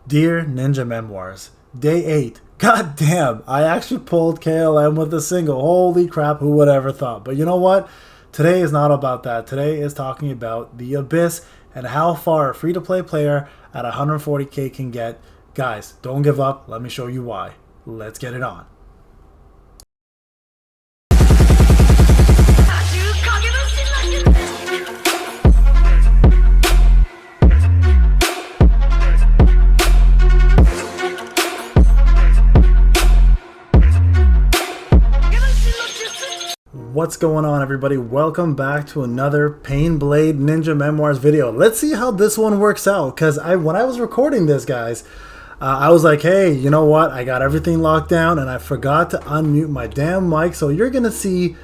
Dear Ninja Memoirs, Day 8. God damn, I actually pulled KLM with a single. Holy crap, who would ever thought? But you know what? Today is not about that. Today is talking about the Abyss and how far a free-to-play player at 140k can get. Guys, don't give up. Let me show you why. Let's get it on. What's going on, everybody? Welcome back to another Payneblade Ninja Memoirs video. Let's see how this one works out, because when I was recording this, guys, I was like, hey, you know what? I got everything locked down and I forgot to unmute my damn mic, so you're gonna see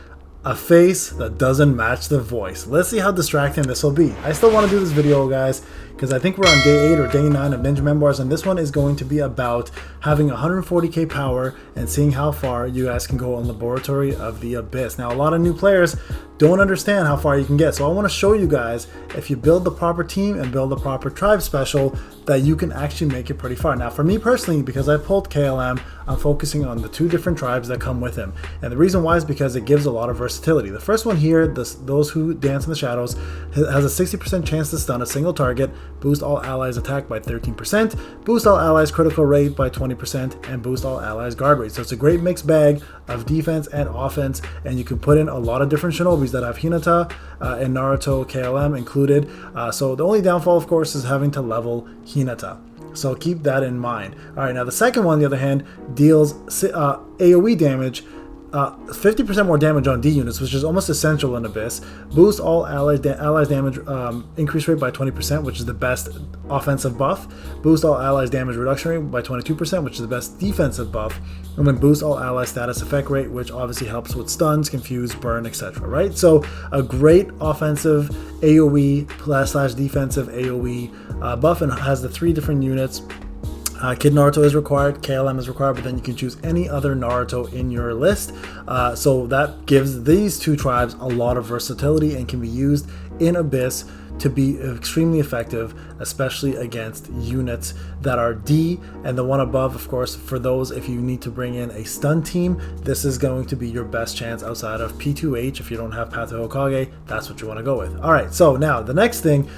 a face that doesn't match the voice. Let's see how distracting this will be. I still want to do this video, guys, because I think we're on day 8 or day 9 of Ninja Memoirs, and this one is going to be about having 140k power and seeing how far you guys can go on the laboratory of the Abyss. Now, a lot of new players don't understand how far you can get, so I want to show you guys, if you build the proper team and build the proper tribe special, that you can actually make it pretty far. Now, for me personally, because I pulled KLM, I'm focusing on the 2 different tribes that come with him, and the reason why is because it gives a lot of versatility. The first one here, those who dance in the shadows, has a 60% chance to stun a single target, boost all allies attack by 13%, boost all allies critical rate by 20%, and boost all allies guard rate. So it's a great mixed bag of defense and offense, and you can put in a lot of different Shinobis that have Hinata and Naruto KLM included. So the only downfall, of course, is having to level Hinata. So keep that in mind. All right, now the second one, on the other hand, deals AoE damage, 50% more damage on D units, which is almost essential in Abyss. Boost all allies damage increase rate by 20%, which is the best offensive buff. Boost all allies damage reduction rate by 22%, which is the best defensive buff. And then boost all allies status effect rate, which obviously helps with stuns, confuse, burn, etc. Right? So a great offensive AoE / defensive AoE buff, and has the 3 different units. Kid Naruto is required, KLM is required, but then you can choose any other Naruto in your list. So that gives these 2 tribes a lot of versatility and can be used in Abyss to be extremely effective, especially against units that are D. And the one above, of course, for those, if you need to bring in a stun team, this is going to be your best chance outside of P2H. If you don't have Path to Hokage, that's what you want to go with. All right, so now the next thing,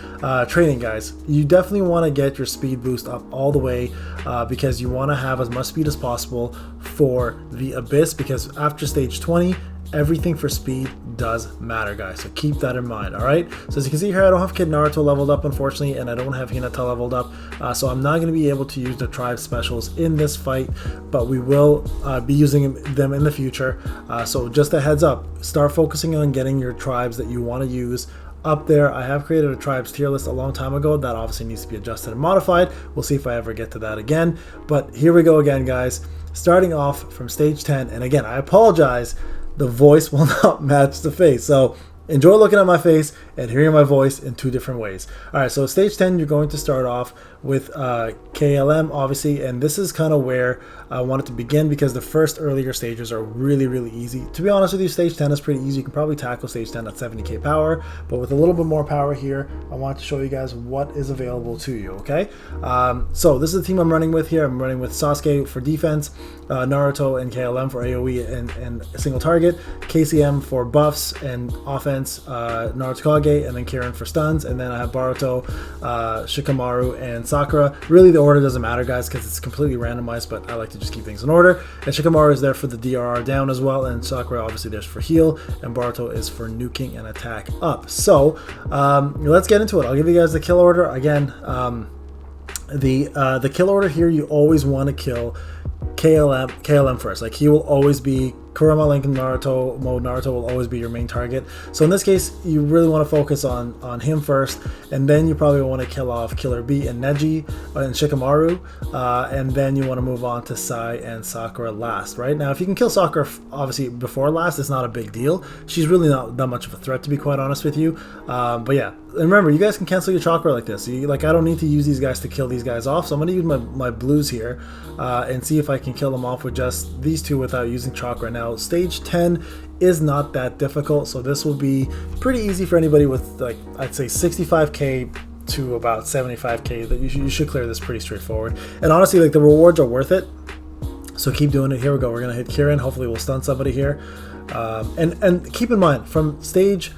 training, guys. You definitely want to get your speed boost up all the way, because you want to have as much speed as possible for the Abyss, because after stage 20, everything for speed does matter, guys, so keep that in mind. All right, so as you can see here, I don't have Kid Naruto leveled up, unfortunately, and I don't have Hinata leveled up, so I'm not going to be able to use the tribe specials in this fight, but we will be using them in the future. So just a heads up, start focusing on getting your tribes that you want to use up there. I have created a tribes tier list a long time ago that obviously needs to be adjusted and modified. We'll see if I ever get to that again, but here we go again, guys, starting off from stage 10. And again, I apologize, the voice will not match the face, so enjoy looking at my face and hearing my voice in 2 different ways. All right, so stage 10, you're going to start off with KLM, obviously, and this is kind of where I wanted to begin, because the first earlier stages are really, really easy. To be honest with you, stage 10 is pretty easy. You can probably tackle stage 10 at 70k power, but with a little bit more power here, I want to show you guys what is available to you, okay? So this is the team I'm running with here. I'm running with Sasuke for defense, Naruto and KLM for AoE and a single target, KCM for buffs and offense, Naruto Kage, and then Kirin for stuns, and then I have Boruto, Shikamaru, and Sakura. Really, the order doesn't matter, guys, because it's completely randomized, but I like to just keep things in order. And Shikamaru is there for the DRR down as well, and Sakura obviously there's for heal, and Boruto is for nuking and attack up. So let's get into it. I'll give you guys the kill order again. The kill order here, you always want to kill KLM first. Like, he will always be Kurama, Link, and Naruto mode. Naruto will always be your main target. So in this case, you really want to focus on him first, and then you probably want to kill off Killer B and Neji and Shikamaru, and then you want to move on to Sai and Sakura last. Right now, if you can kill Sakura obviously before last, it's not a big deal. She's really not that much of a threat, to be quite honest with you. But yeah, and remember, you guys can cancel your chakra like this. I don't need to use these guys to kill these guys off, so I'm going to use my blues here and see if I can kill them off with just these 2 without using chakra. Now, stage 10 is not that difficult, so this will be pretty easy for anybody with, like, I'd say 65k to about 75k. That you should clear this pretty straightforward. And honestly, like, the rewards are worth it. So keep doing it. Here we go. We're gonna hit Kieran. Hopefully we'll stun somebody here. And keep in mind, from stage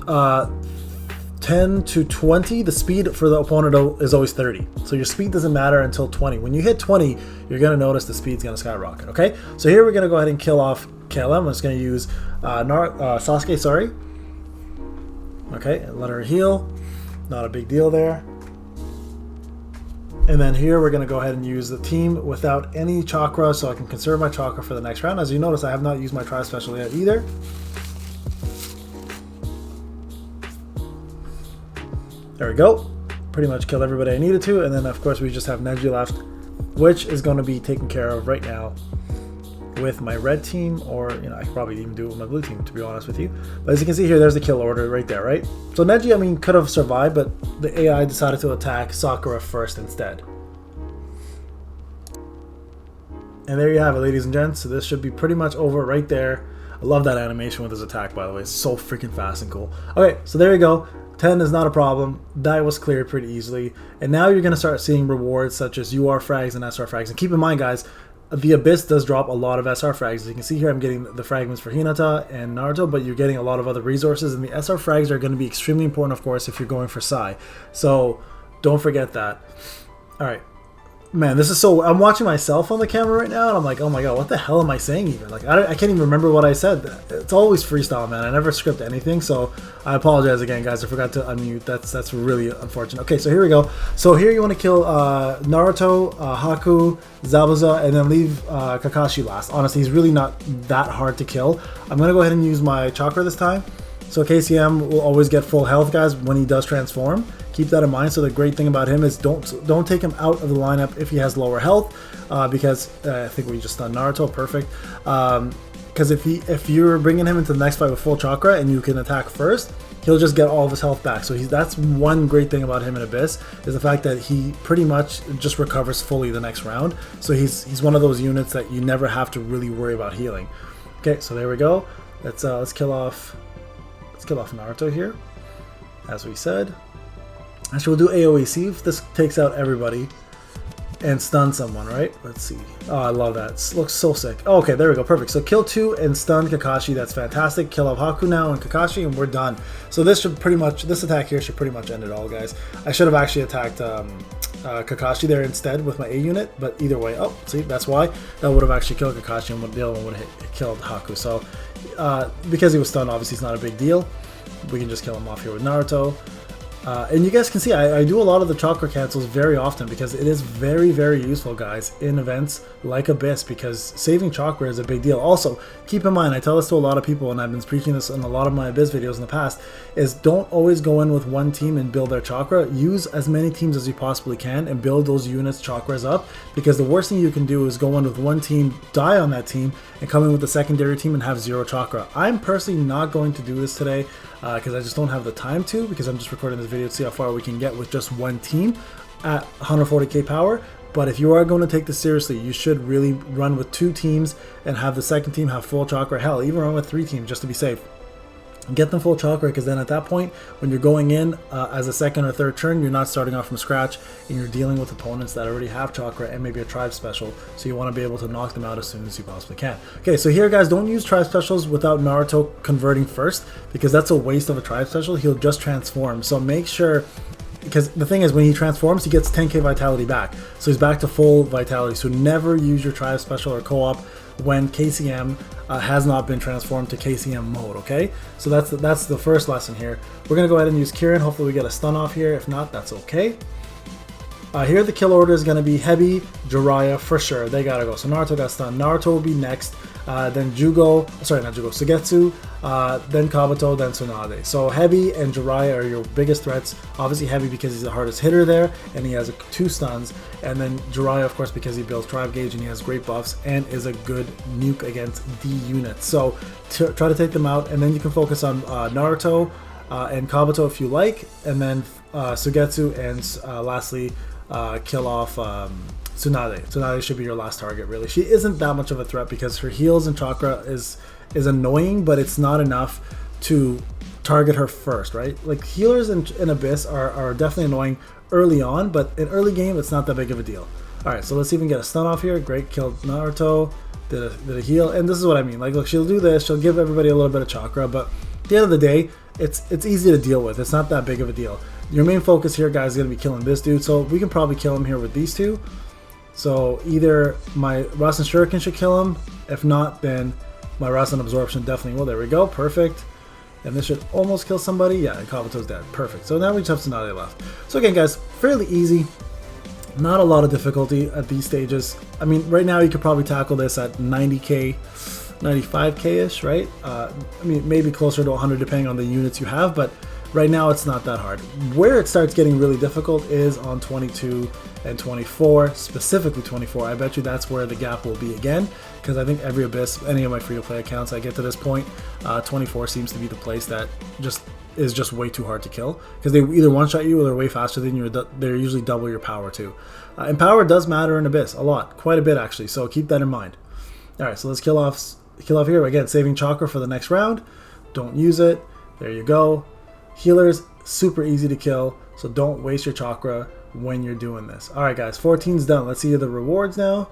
10 to 20, the speed for the opponent is always 30. So your speed doesn't matter until 20. When you hit 20, you're gonna notice the speed's gonna skyrocket. Okay. So here we're gonna go ahead and kill off KLM. I'm just gonna use Sasuke. Sorry. Okay. Let her heal. Not a big deal there. And then here we're going to go ahead and use the team without any chakra, so I can conserve my chakra for the next round. As you notice, I have not used my Tri Special yet either. There we go. Pretty much killed everybody I needed to. And then of course we just have Neji left, which is going to be taken care of right now with my red team, or I could probably even do it with my blue team, to be honest with you. But as you can see here, there's the kill order right there, right? So Neji, I mean, could have survived, but the AI decided to attack Sakura first instead. And there you have it, ladies and gents. So this should be pretty much over right there. I love that animation with his attack, by the way. It's so freaking fast and cool. Okay, so there you go. 10 is not a problem. That was cleared pretty easily. And now you're going to start seeing rewards such as UR frags and SR frags. And keep in mind, guys, the Abyss does drop a lot of SR frags. As you can see here, I'm getting the fragments for Hinata and Naruto, but you're getting a lot of other resources, and the SR frags are going to be extremely important, of course, if you're going for Sai. So don't forget that. All right. Man, this is so... I'm watching myself on the camera right now, and I'm like, oh my god, what the hell am I saying even? Like, I can't even remember what I said. It's always freestyle, man. I never script anything, so I apologize again, guys. I forgot to unmute. That's really unfortunate. Okay, so here we go. So here you want to kill Naruto, Haku, Zabuza, and then leave Kakashi last. Honestly, he's really not that hard to kill. I'm going to go ahead and use my chakra this time. So KCM will always get full health, guys, when he does transform. Keep that in mind. So the great thing about him is don't take him out of the lineup if he has lower health, because I think we just stunned Naruto. Perfect. Because if you're bringing him into the next fight with full chakra and you can attack first, he'll just get all of his health back. So that's one great thing about him in Abyss, is the fact that he pretty much just recovers fully the next round. So he's one of those units that you never have to really worry about healing. Okay, so there we go. Let's kill off Naruto here, as we said. Actually, we'll do AoE, see if this takes out everybody and stun someone, right? Let's see. Oh, I love that. It looks so sick. Oh, okay, there we go. Perfect. So kill 2 and stun Kakashi. That's fantastic. Kill off Haku now and Kakashi, and we're done. So this attack here should pretty much end it all, guys. I should have actually attacked Kakashi there instead with my A unit, but either way, oh, see, that's why. That would have actually killed Kakashi, and the other one would have killed Haku. So because he was stunned, obviously it's not a big deal. We can just kill him off here with Naruto. And you guys can see I do a lot of the chakra cancels very often, because it is very, very useful, guys, in events like Abyss, because saving chakra is a big deal. Also, keep in mind, I tell this to a lot of people, and I've been preaching this in a lot of my Abyss videos in the past, is don't always go in with one team and build their chakra. Use as many teams as you possibly can and build those units' chakras up, because the worst thing you can do is go in with one team, die on that team, and come in with the secondary team and have 0 chakra. I'm personally not going to do this today, because I just don't have the time to, because I'm just recording this video to see how far we can get with just one team at 140k power. But if you are going to take this seriously, you should really run with 2 teams and have the second team have full chakra. Hell, even run with 3 teams just to be safe. Get them full chakra, because then at that point, when you're going in as a second or third turn, you're not starting off from scratch, and you're dealing with opponents that already have chakra and maybe a tribe special, so you want to be able to knock them out as soon as you possibly can. Okay, so here, guys, don't use tribe specials without Naruto converting first, because that's a waste of a tribe special. He'll just transform, so make sure, because the thing is, when he transforms, he gets 10k vitality back, so he's back to full vitality. So never use your tribe special or co-op when KCM has not been transformed to KCM mode. Okay, so that's the first lesson here. We're gonna go ahead and use Kieran. Hopefully we get a stun off here. If not, that's okay. Here the kill order is going to be Hebi, Jiraiya for sure. They gotta go. So Naruto got stunned. Naruto will be next. Then Sugetsu, then Kabuto, then Tsunade. So Hebi and Jiraiya are your biggest threats. Obviously Hebi because he's the hardest hitter there, and he has 2 stuns. And then Jiraiya, of course, because he builds Tribe Gauge and he has great buffs and is a good nuke against D units. So try to take them out, and then you can focus on Naruto and Kabuto if you like, and then Sugetsu, and lastly kill off Tsunade. Tsunade should be your last target, really. She isn't that much of a threat because her heals and chakra is annoying, but it's not enough to target her first, right? Like healers in Abyss are definitely annoying early on, but in early game it's not that big of a deal. Alright, so let's see if we can get a stun off here. Great, killed Naruto, did a heal, and this is what I mean. Like, look, she'll do this, she'll give everybody a little bit of chakra, but at the end of the day, it's easy to deal with. It's not that big of a deal. Your main focus here, guys, is going to be killing this dude, so we can probably kill him here with these two. So either my Rasen Shuriken should kill him, if not, then my Rasen Absorption definitely will. There we go, perfect. And this should almost kill somebody. Yeah, Kabuto's dead. Perfect. So now we just have Tsunade left. So again, guys, fairly easy. Not a lot of difficulty at these stages. I mean, right now you could probably tackle this at 90k, 95k-ish, right? I mean, maybe closer to 100 depending on the units you have, but right now it's not that hard. Where it starts getting really difficult is on 22 and 24, specifically 24. I bet you that's where the gap will be again, because I think every Abyss, any of my free-to-play accounts I get to this point, 24 seems to be the place that is just way too hard to kill, because they either one-shot you or they're way faster than you. They're usually double your power too. And power does matter in Abyss a lot, quite a bit actually, so keep that in mind. Alright, so let's kill off here. Again, saving chakra for the next round. Don't use it. There you go. Healers, super easy to kill, so don't waste your chakra when you're doing this. Alright guys, 14's done. Let's see the rewards now.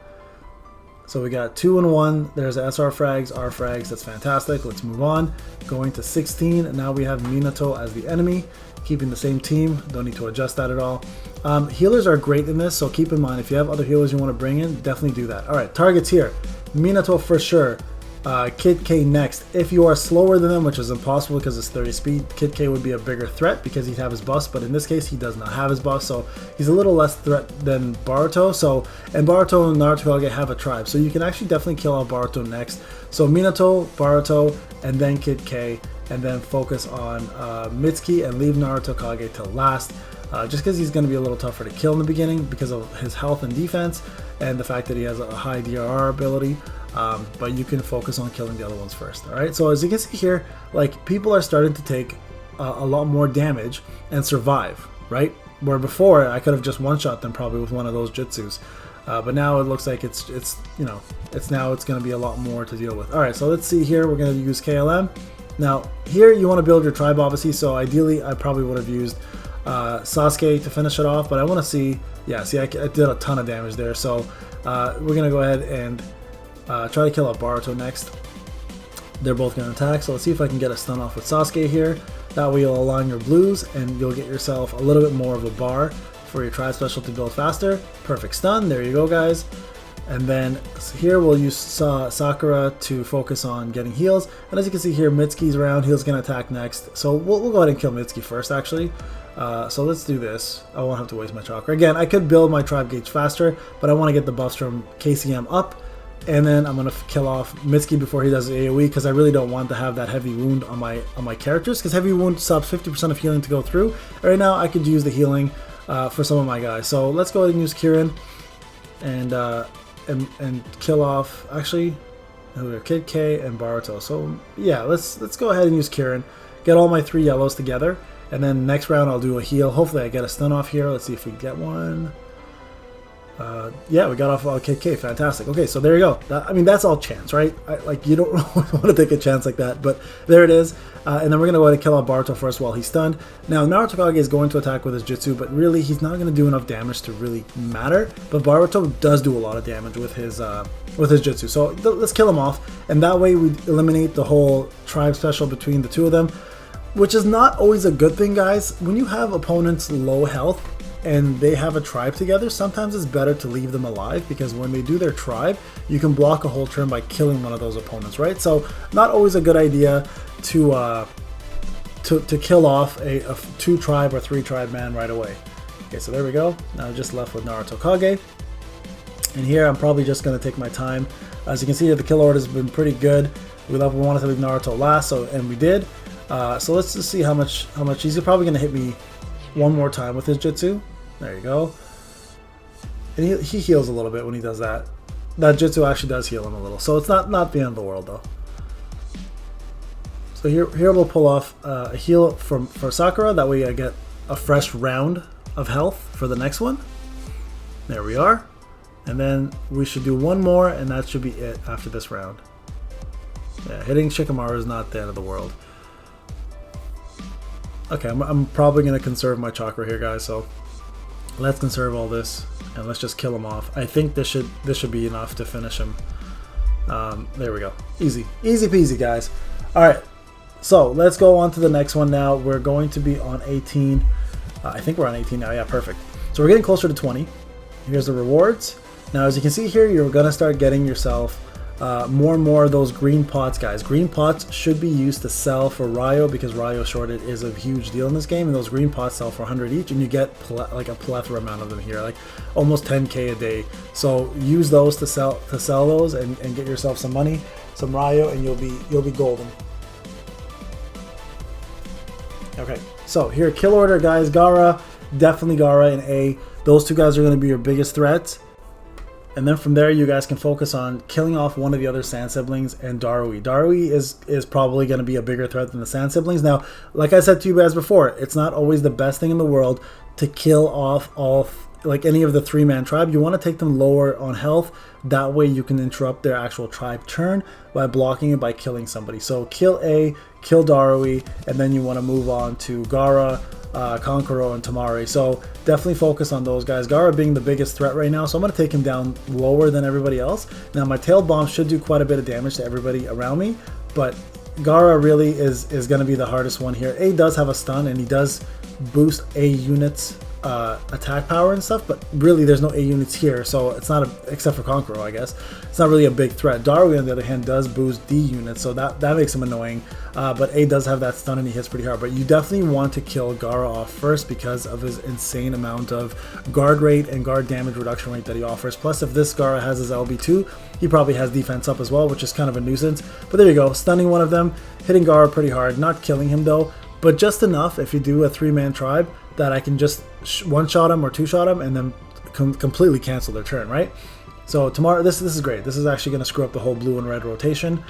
So we got 2 and 1. There's SR frags, R frags. That's fantastic. Let's move on. Going to 16. And now we have Minato as the enemy. Keeping the same team. Don't need to adjust that at all. Healers are great in this, so keep in mind if you have other healers you want to bring in, definitely do that. Alright, targets here. Minato for sure. Kid K next. If you are slower than them, which is impossible because it's 30 speed, Kid K would be a bigger threat because he'd have his buffs, but in this case he does not have his buffs, so he's a little less threat than Boruto. So, and Boruto and Naruto Kage have a tribe, so you can actually definitely kill out Boruto next. So Minato, Boruto, and then Kid K, and then focus on Mitsuki and leave Naruto Kage till last. Just because he's going to be a little tougher to kill in the beginning because of his health and defense and the fact that he has a high DRR ability. But you can focus on killing the other ones first. Alright, so as you can see here, like, people are starting to take a lot more damage and survive, right? Where before I could have just one-shot them probably with one of those jutsus. But now it looks like it's going to be a lot more to deal with. Alright, so let's see here. We're going to use KLM. Now, here you want to build your tribe, obviously, so ideally I probably would have used Sasuke to finish it off, but I want to see, yeah, see, I did a ton of damage there, so we're going to go ahead and try to kill out Boruto next. They're both going to attack, so let's see if I can get a stun off with Sasuke here. That way you'll align your blues, and you'll get yourself a little bit more of a bar for your tribe special to build faster. Perfect stun, there you go, guys. And then here we'll use Sakura to focus on getting heals. And as you can see here, Mitsuki's around. He's going to attack next. So we'll go ahead and kill Mitsuki first, actually. So let's do this. I won't have to waste my chakra. Again, I could build my tribe gauge faster, but I want to get the buffs from KCM up. And then I'm going to kill off Mitsuki before he does the AoE, because I really don't want to have that heavy wound on my characters, because heavy wound stops 50% of healing to go through. Right now, I could use the healing for some of my guys. So let's go ahead and use Kirin and kill off, actually, Kid K and Boruto. So yeah, let's go ahead and use Kirin, get all my 3 yellows together, and then next round I'll do a heal. Hopefully I get a stun off here. Let's see if we get one. Yeah, we got off Kid K. Fantastic. Okay, so there you go. I mean, that's all chance, right? Like, you don't want to take a chance like that, but there it is. And then we're going to go ahead and kill out Boruto first while he's stunned. Now, Naruto Kage is going to attack with his jutsu, but really, he's not going to do enough damage to really matter. But Boruto does do a lot of damage with his jutsu. So let's kill him off, and that way we eliminate the whole tribe special between the two of them, which is not always a good thing, guys. When you have opponents low health and they have a tribe together, sometimes it's better to leave them alive, because when they do their tribe, you can block a whole turn by killing one of those opponents, right? So not always a good idea to kill off a 2 tribe or 3 tribe man right away. Okay, so there we go. Now I'm just left with Naruto Kage. And here I'm probably just going to take my time. As you can see, the kill order has been pretty good. We wanted to leave Naruto last, and we did. So let's just see how much he's probably going to hit me one more time with his jutsu. There you go. And he heals a little bit when he does that. That jutsu actually does heal him a little, so it's not the end of the world though. So here we'll pull off a heal for Sakura. That way I get a fresh round of health for the next one. There we are. And then we should do one more, and that should be it after this round. Yeah, hitting Shikamaru is not the end of the world. Okay, I'm probably going to conserve my chakra here, guys, so let's conserve all this, and let's just kill him off. I think this should be enough to finish him. There we go. Easy. Easy peasy, guys. Alright, so let's go on to the next one now. We're going to be on 18. I think we're on 18 now. Yeah, perfect. So we're getting closer to 20. Here's the rewards. Now, as you can see here, you're going to start getting yourself more and more of those green pots, guys. Green pots should be used to sell for Ryo, because Ryo shorted is a huge deal in this game, and those green pots sell for 100 each, and you get like a plethora amount of them here, like almost 10k a day. So use those to sell those and get yourself some money, some Ryo, and you'll be golden. Okay, so here, kill order, guys. Gaara, definitely Gaara and A. Those two guys are going to be your biggest threats. And then from there, you guys can focus on killing off one of the other Sand siblings and Darui. Darui is probably going to be a bigger threat than the Sand siblings. Now, like I said to you guys before, it's not always the best thing in the world to kill off like any of the three-man tribe. You want to take them lower on health. That way you can interrupt their actual tribe turn by blocking it by killing somebody. So kill A, kill Darui, and then you want to move on to Gaara, Kankuro, and Tamari. So definitely focus on those guys. Gaara being the biggest threat right now, so I'm going to take him down lower than everybody else. Now my tail bomb should do quite a bit of damage to everybody around me, but Gaara really is going to be the hardest one here. A does have a stun, and he does boost A units attack power and stuff, but really there's no A units here, so it's not except for Kankuro, I guess. It's not really a big threat. Darui, on the other hand, does boost D units, so that makes him annoying. But A does have that stun, and he hits pretty hard. But you definitely want to kill Gaara off first because of his insane amount of guard rate and guard damage reduction rate that he offers. Plus, if this Gaara has his LB2, he probably has defense up as well, which is kind of a nuisance. But there you go, stunning one of them, hitting Gaara pretty hard, not killing him though, but just enough if you do a three-man tribe that I can just one-shot him or two-shot him and then completely cancel their turn, right? So tomorrow, this is great. This is actually going to screw up the whole blue and red rotation.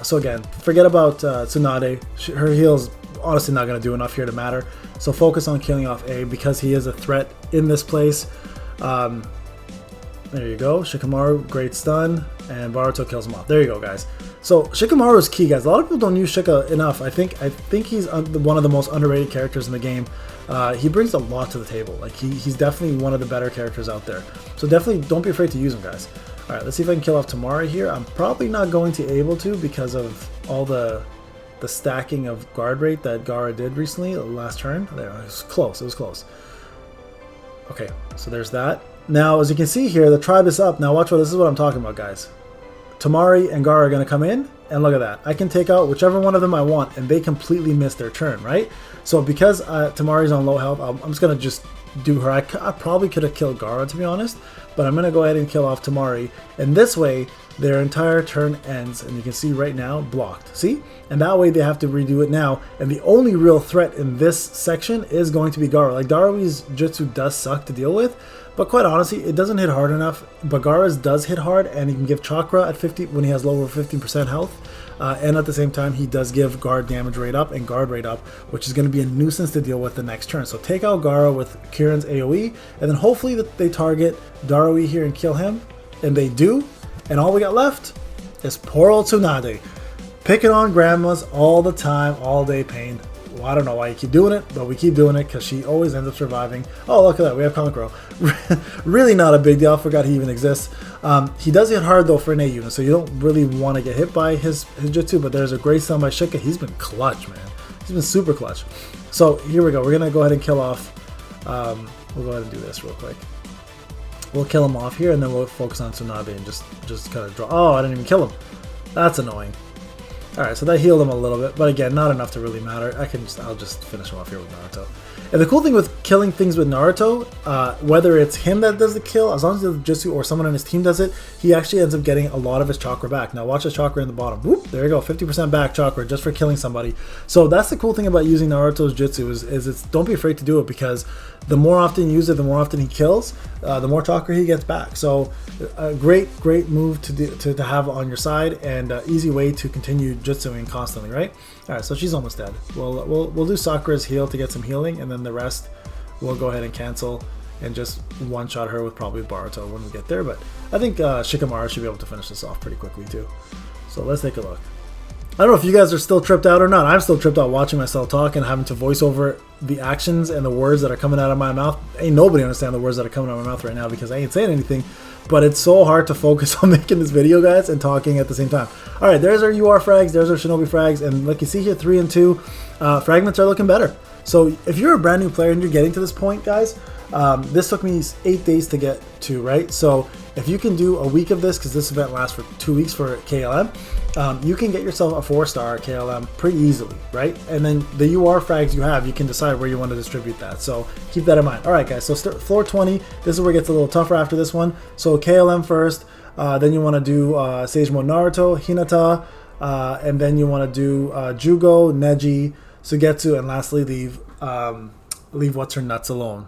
So again, forget about Tsunade. Her heal's honestly not going to do enough here to matter. So focus on killing off A because he is a threat in this place. There you go. Shikamaru, great stun, and Boruto kills him off. There you go, guys. So Shikamaru is key, guys. A lot of people don't use Shika enough. I think he's one of the most underrated characters in the game. He brings a lot to the table. Like he's definitely one of the better characters out there. So definitely don't be afraid to use him, guys. All right, let's see if I can kill off Tamari here. I'm probably not going to be able to because of all the stacking of guard rate that Gaara did recently, the last turn. There, it was close. It was close. Okay, so there's that. Now, as you can see here, the tribe is up. Now watch this is what I'm talking about, guys. Tamari and Gaara are going to come in, and look at that. I can take out whichever one of them I want, and they completely miss their turn, right? So because Tamari's on low health, I'm just going to do her. I probably could have killed Gaara, to be honest, but I'm going to go ahead and kill off Tamari, and this way, their entire turn ends, and you can see right now, blocked. See? And that way they have to redo it now, and the only real threat in this section is going to be Gaara. Like, Darui's jutsu does suck to deal with, but quite honestly, it doesn't hit hard enough. But Gaara's does hit hard, and he can give chakra at 50 when he has lower 15% health. And at the same time, he does give guard damage rate up and guard rate up, which is going to be a nuisance to deal with the next turn. So take out Gaara with Kirin's AoE, and then hopefully that they target Darui here and kill him. And they do. And all we got left is poor old Tsunade. Picking on grandmas all the time, all day, Pain. Well, I don't know why you keep doing it, but we keep doing it because she always ends up surviving. Oh, look at that. We have Kankuro. Really not a big deal. I forgot he even exists. He does hit hard, though, for an A unit, so you don't really want to get hit by his jutsu, but there's a great stun by Shika. He's been clutch, man. He's been super clutch. So here we go. We're going to go ahead and kill off. We'll go ahead and do this real quick. We'll kill him off here, and then we'll focus on Tsunade and just kind of draw. Oh, I didn't even kill him. That's annoying. Alright, so that healed him a little bit, but again, not enough to really matter. I'll just finish him off here with Naruto. And the cool thing with killing things with Naruto, whether it's him that does the kill, as long as the jutsu or someone on his team does it, he actually ends up getting a lot of his chakra back. Now watch his chakra in the bottom. Whoop, there you go, 50% back chakra just for killing somebody. So that's the cool thing about using Naruto's jutsu is it's don't be afraid to do it, because the more often you use it, the more often he kills, the more chakra he gets back. So a great move to have on your side, and easy way to continue jutsuing constantly, right? All right, so she's almost dead. We'll do Sakura's heal to get some healing, and then the rest we'll go ahead and cancel and just one-shot her with probably Boruto when we get there. But I think Shikamaru should be able to finish this off pretty quickly too. So let's take a look. I don't know if you guys are still tripped out or not. I'm still tripped out watching myself talk and having to voice over the actions and the words that are coming out of my mouth. Ain't nobody understand the words that are coming out of my mouth right now because I ain't saying anything. But it's so hard to focus on making this video, guys, and talking at the same time. All right, there's our UR frags, there's our Shinobi frags, and like you see here, 3 and 2, fragments are looking better. So if you're a brand new player and you're getting to this point, guys, this took me 8 days to get to, right? So if you can do a week of this, because this event lasts for 2 weeks for KLM, you can get yourself a 4-star KLM pretty easily, right? And then the UR frags you have, you can decide where you want to distribute that. So keep that in mind. All right, guys, so floor 20, this is where it gets a little tougher after this one. So KLM first, then you want to do Sage Mode Naruto, Hinata, and then you want to do Jugo, Neji, Sugetsu, and lastly leave what's her nuts alone,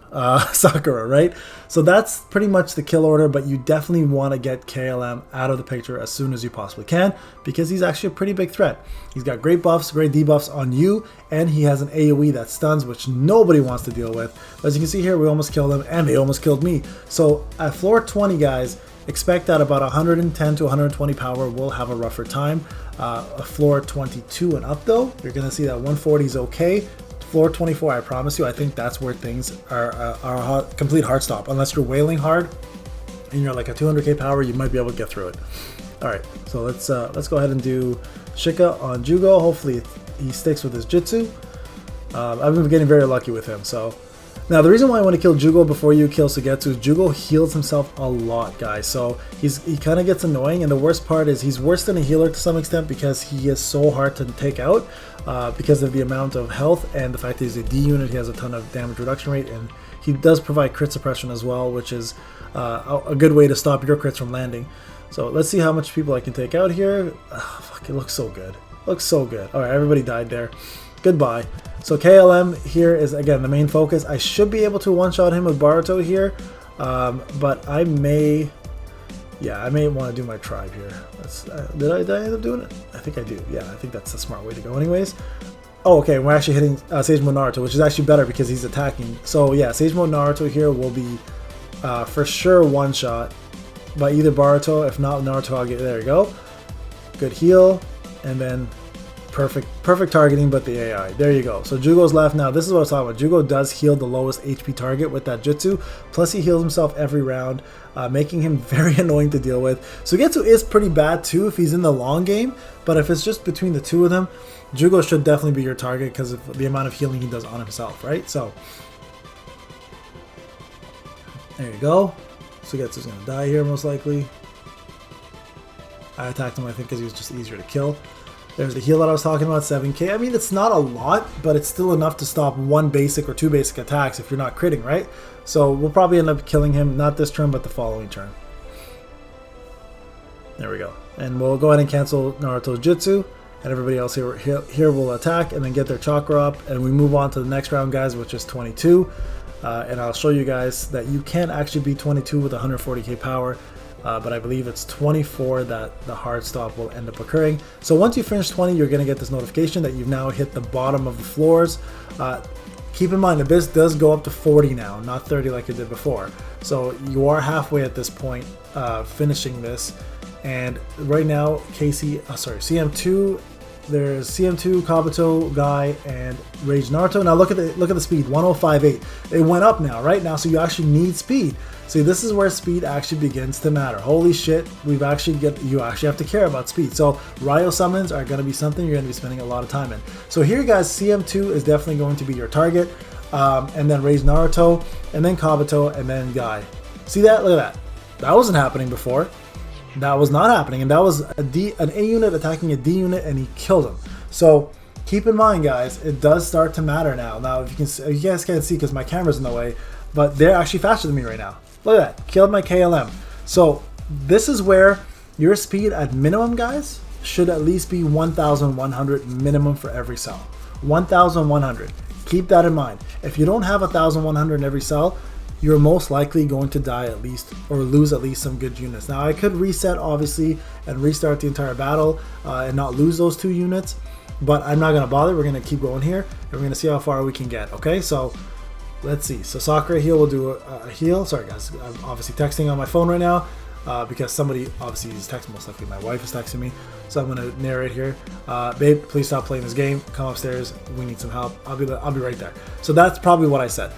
Sakura, right? So that's pretty much the kill order, but you definitely want to get KLM out of the picture as soon as you possibly can because he's actually a pretty big threat. He's got great buffs, great debuffs on you, and he has an AoE that stuns, which nobody wants to deal with. But as you can see here, we almost killed him, and they almost killed me. So at floor 20, guys, expect that about 110 to 120 power will have a rougher time. A floor 22 and up, though, you're going to see that 140 is okay. Floor 24, I promise you, I think that's where things are a complete hard stop. Unless you're wailing hard and you're like a 200k power, you might be able to get through it. All right, so let's go ahead and do Shika on Jugo. Hopefully he sticks with his Jutsu. I've been getting very lucky with him. So now the reason why I want to kill Jugo before you kill Sugetsu is Jugo heals himself a lot, guys. So he kind of gets annoying, and the worst part is he's worse than a healer to some extent because he is so hard to take out. Because of the amount of health and the fact that he's a D unit, he has a ton of damage reduction rate, and he does provide crit suppression as well, which is a good way to stop your crits from landing. So let's see how much people I can take out here. Fuck, it looks so good. Looks so good. All right, everybody died there. Goodbye. So KLM here is, again, the main focus. I should be able to one-shot him with Boruto here, but I may... Yeah, I may want to do my tribe here. Did I end up doing it? I think I do. Yeah, I think that's the smart way to go anyways. Oh, okay, we're actually hitting Sage Mode Naruto, which is actually better because he's attacking. So yeah, Sage Mode Naruto here will be for sure one shot by either Boruto. If not Naruto, I'll get... There you go. Good heal. And then perfect targeting, but the AI. There you go. So Jugo's left. Now, this is what I was talking about. Jugo does heal the lowest HP target with that jutsu. Plus, he heals himself every round, making him very annoying to deal with. Sugetsu is pretty bad, too, if he's in the long game. But if it's just between the two of them, Jugo should definitely be your target because of the amount of healing he does on himself, right? So, there you go. Sugetsu's going to die here, most likely. I attacked him, I think, because he was just easier to kill. There's the heal that I was talking about, 7k. I mean, it's not a lot, but it's still enough to stop one basic or two basic attacks if you're not critting, right? So we'll probably end up killing him, not this turn, but the following turn. There we go. And we'll go ahead and cancel Naruto's Jutsu, and everybody else here will attack and then get their chakra up, and we move on to the next round, guys, which is 22. And I'll show you guys that you can actually beat 22 with 140k power. But I believe it's 24 that the hard stop will end up occurring. So once you finish 20, you're going to get this notification that you've now hit the bottom of the floors. Keep in mind, the abyss does go up to 40 now, not 30 like it did before. So you are halfway at this point, finishing this. And right now, CM2, there's CM2, Kabuto, Guy, and Rage Naruto. Now look at the speed, 1058. It went up now, right? Now, so you actually need speed. See, this is where speed actually begins to matter. Holy shit, you actually have to care about speed. So Ryo summons are going to be something you're going to be spending a lot of time in. So here, guys, CM2 is definitely going to be your target, and then Rage Naruto, and then Kabuto, and then Guy. See that? Look at that. That wasn't happening before. That was not happening, and that was an A unit attacking a D unit, and he killed him. So keep in mind, guys, it does start to matter now. Now, if you guys can't see because my camera's in the way, but they're actually faster than me right now. Look at that, killed my KLM. So this is where your speed at minimum, guys, should at least be 1,100 minimum for every cell. 1,100. Keep that in mind. If you don't have 1,100 in every cell, you're most likely going to die at least, or lose at least some good units. Now I could reset obviously and restart the entire battle and not lose those 2 units, but I'm not going to bother. We're going to keep going here and we're going to see how far we can get. Okay, so let's see. So Sakura heal will do a heal. Sorry guys, I'm obviously texting on my phone right now. because somebody obviously is texting, most likely my wife is texting me. So I'm going to narrate here. Babe, please stop playing this game. Come upstairs. We need some help. I'll be right there. So that's probably what I said.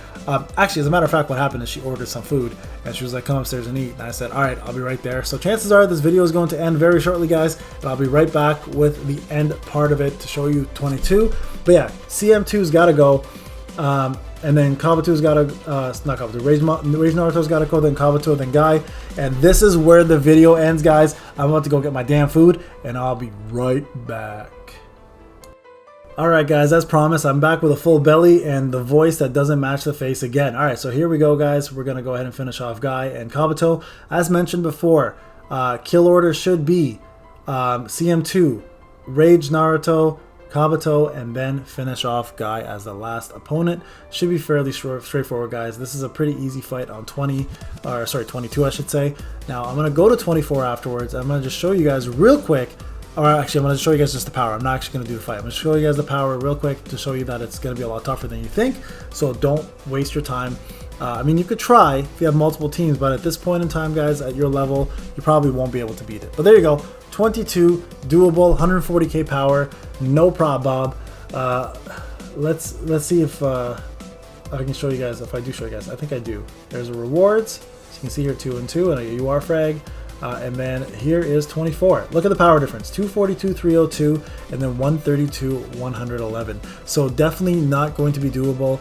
Actually, as a matter of fact, what happened is she ordered some food and she was like, come upstairs and eat. And I said, all right, I'll be right there. So chances are this video is going to end very shortly, guys. And I'll be right back with the end part of it to show you 22. But yeah, CM2's got to go. And then Kabuto's got to, not Kabuto, Rage Naruto's got to go, then Kabuto, then Guy. And this is where the video ends, guys. I'm about to go get my damn food, and I'll be right back. Alright guys, as promised, I'm back with a full belly and the voice that doesn't match the face again. Alright, so here we go, guys. We're going to go ahead and finish off Guy and Kabuto. As mentioned before, kill order should be CM2, Rage Naruto, Kabuto, and then finish off Guy as the last opponent. Should be fairly straightforward, guys. This is a pretty easy fight on 22, I should say. Now I'm gonna go to 24 afterwards. I'm gonna just show you guys real quick, or actually I'm gonna show you guys just the power. I'm not actually gonna do the fight. I'm gonna show you guys the power real quick to show you that it's gonna be a lot tougher than you think. So don't waste your time. I mean, you could try if you have multiple teams, but at this point in time, guys, at your level, you probably won't be able to beat it. But there you go. 22, doable, 140k power, no problem, Bob. Let's see if I can show you guys. If I do show you guys, I think I do. There's a rewards. So you can see here 2 and 2, and a UR frag. And then here is 24. Look at the power difference: 242, 302, and then 132, 111. So definitely not going to be doable.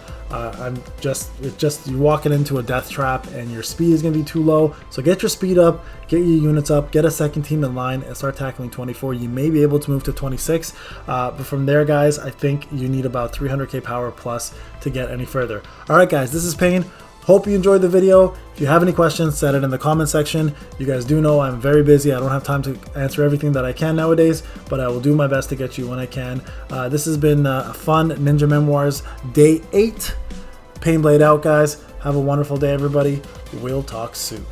It's just you're walking into a death trap, and your speed is going to be too low. So get your speed up, get your units up, get a second team in line, and start tackling 24. You may be able to move to 26, but from there, guys, I think you need about 300k power plus to get any further. All right, guys, this is Payne. Hope you enjoyed the video. If you have any questions, set it in the comment section. You guys do know I'm very busy. I don't have time to answer everything that I can nowadays, but I will do my best to get you when I can. This has been a fun Ninja Memoirs Day 8. Payneblade out, guys. Have a wonderful day, everybody. We'll talk soon.